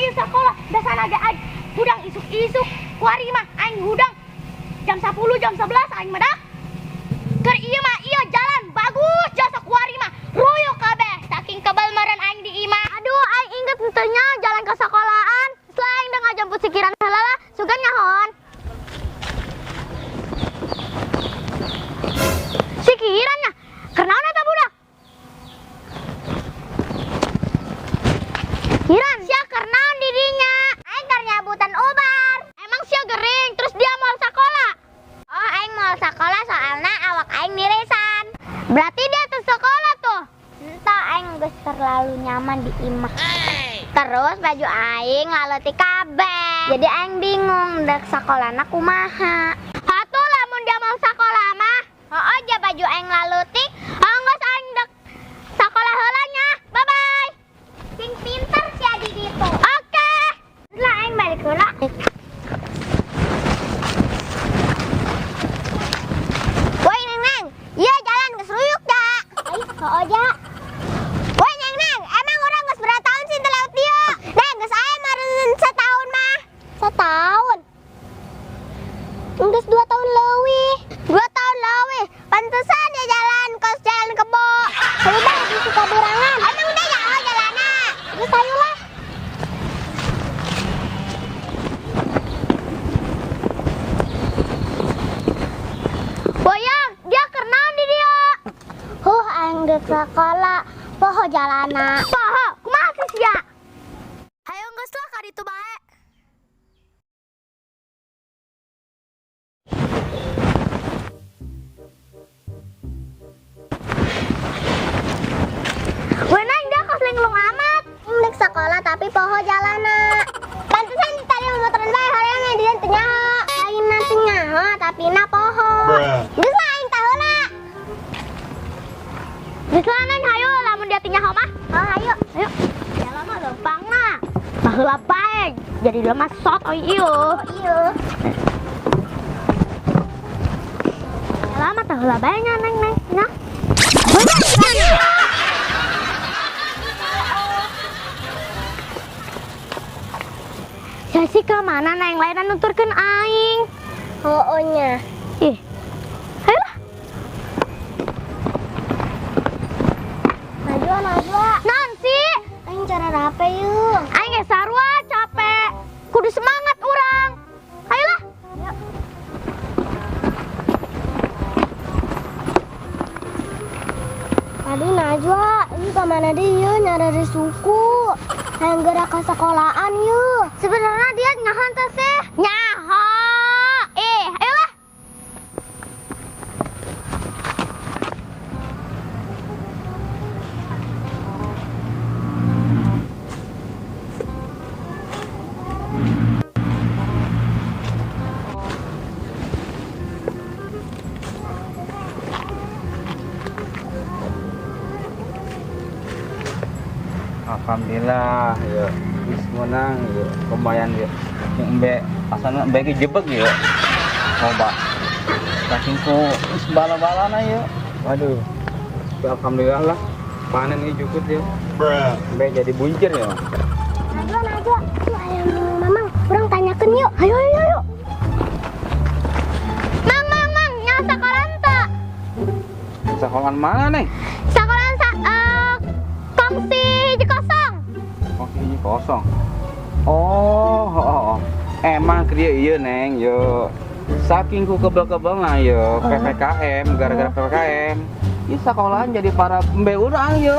di sekolah dasar naga aing hudang isuk-isuk kuari mah aing hudang jam 10 jam 11 aing medak keur ieu mah ieu jalan bagus jasa kuari mah ruyuk kabeh saking kebal meureun aing di imah. Aduh aing inget tentunya jalan ke sekolahan selain dengan jemput sikiran heula sugan ngahon sikirannya kenaon eta budak Kiran, sia kernaon dirinya. Aing keur nyabutan ubar. Emang sia gering, terus dia moal sakola. Oh, aing moal sakola soalna awak aing nirisan. Berarti dia tuh sekolah tuh. Entah aing geus terlalu nyaman di imah. Terus baju aing laleutik kabeh. Jadi aing bingung dek sakolana kumaha. Hatuh lamun dia mau sakolah mah. Heuh, ja baju aing laleutik. Geus aing dek sakolah heula nya. Bye-bye. Sing pinter sia di ditu. Oke. Lah aing balik heula. Woi Neng, ieu jalan geus ruyuk da. Ai, heuh ja. Woi Neng, emang urang geus berapa tahun sih teu lewat dieu? Neng, geus aya meureun setahun mah. Setahun. Geus 2 tahun leuwih. 2 tahun leuwih. Pantesan dia jalan kos jalan kebo. Udah di suka berangan. Emang udah ya jalanna. Geus ayo lah. Boyang, dia kernaon di dieu? Aing deuk sakola. Poho jalana. Poho, kumaha sih sia? Hayo geus lah ka ditu bae. Wenang dia kos linglung amat. Dek sekolah tapi poho jalana. Pantesan tadi motoran bae horeangnya di dieu nyaho. Lain nanti nyaho tapi na poho. Geus lah aing tah heula. Geus lah Neng hayo lamun dia teh nyaho mah. Oh hayo. Hayo. Ya lama gampang mah. Baheula bae. Jadi lemah sot oi ieu. Oh ieu. Ya lama tah heula bae nya Neng nah. Jasi ke mana Neng lain nuturkeun aing? Heueuh nya. Ih. Hayolah. Najwa. Naon sih? Aing cara rape yeuh. Aing ge sarua capek. Kudu semangat urang. Hayolah. Yuk. Tadi Najwa, ini ke mana dia nyara di suku? Hayang gerak ke sekolahan yuk. Sebenarnya dia nyahan teh sih. Nyaho. Ayolah. Alhamdulillah, ya, wis menang, ya, lumayan ya. Embe, asalnya embe ge jebek ya. Coba, sakingku wis bala-balana ya. Waduh, ya, alhamdulillah lah, panen ini cukup ya. Embe jadi buncir ya. Najwa, ayam mamang, orang tanyakan yuk. Ayo. Mang, nyala sekolah tak? Sekolahan mana nih? Sekolah kongsi hiji kosong. Kongsi hiji kosong. Oh. Emang krieu ieu Neng, yo. Saking ku kebel-kebelna yo, PPKM, gara-gara PPKM. Ieu sekolahan jadi para embe urang yo.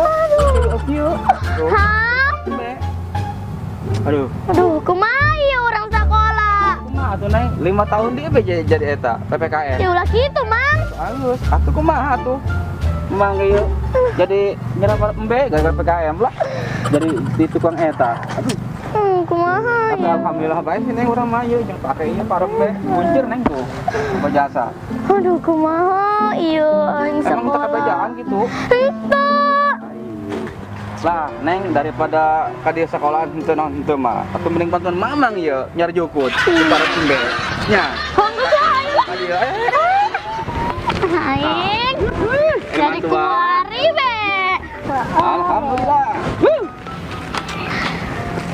Aduh. Hah? Embe. Aduh, kumaha ieu urang sekolah? Kumaha atuh Neng? 5 tahun dia jadi eta PPKM. Ya ulah kitu, Mang. Bagus. Atuh kumaha atuh? Emang ieu jadi nyerap embe gara-gara PPKM lah. Jadi di tukang eta. Aduh. Kumaha Tapi ya? alhamdulillah bae sih Neng urang mah ieu jeung pakainya parek be buncir Neng tuh. Jasa. Aduh, kumaha ieu aing Emang sekolah. tak kerjaan gitu. Henteu. Lah, Neng daripada ka dieu sekolahan henteu mah. Atuh mending bantuan mamang ieu nyari jukut parek embe. Nya. Hongkos aing. Ayo. Aing. Jadi kuari be. Alhamdulillah.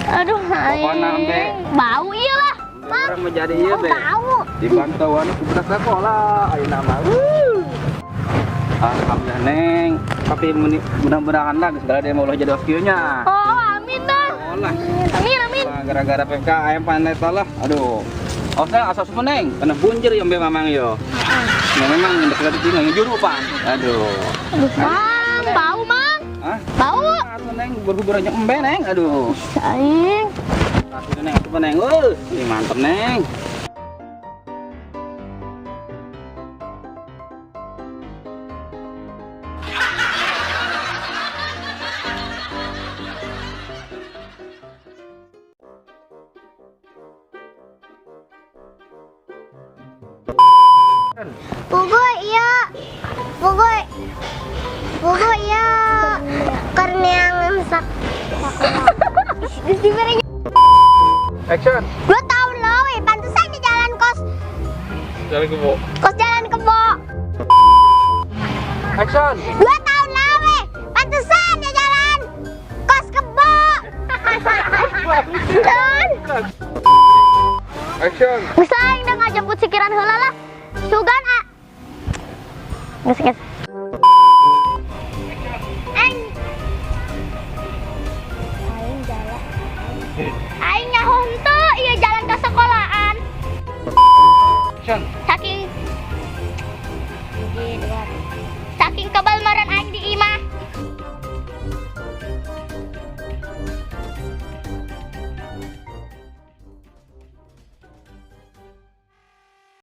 Aduh, Pokoknya, Ambe. bau iya lah. Orang mau jadi iya, Be. Bau. Di pantauan budak sekolah, ayo nama. Alhamdulillah, Neng. Tapi mudah-mudahan lah segala dia mau jadi oskionya. Oh, amin dah. Olah. Amin, amin. Gara-gara PPKM panet lah. Aduh. Oh, saya asal semua, Neng. Kena bunjir yang be mamang yo. Nah, memang dekat di sini juru pan. Aduh. Aduh, Mang, bau, Mang. Hah? Bau. Aduh, Neng, berhubungan aja embe, Neng. Aduh. Sayang. Kasih Neng, coba Neng. Ini mantep, Neng. Pugoy, iya. Pugoy. Pugoy, iya. Karena yang sak. Diberi Action. 2 tahun loh, weh. Pantesan di jalan kos. Jalan kebo. Kos jalan kebo. Action. 2 tahun lah, weh. Pantesan di jalan kos kebo. Dan Action. misalnya udah ngajemput sikiran heula lah. Sugan ah. Ges. Aing jalan. Aing nyaho henteu ieu jalan ke sekolahan. Action. Saking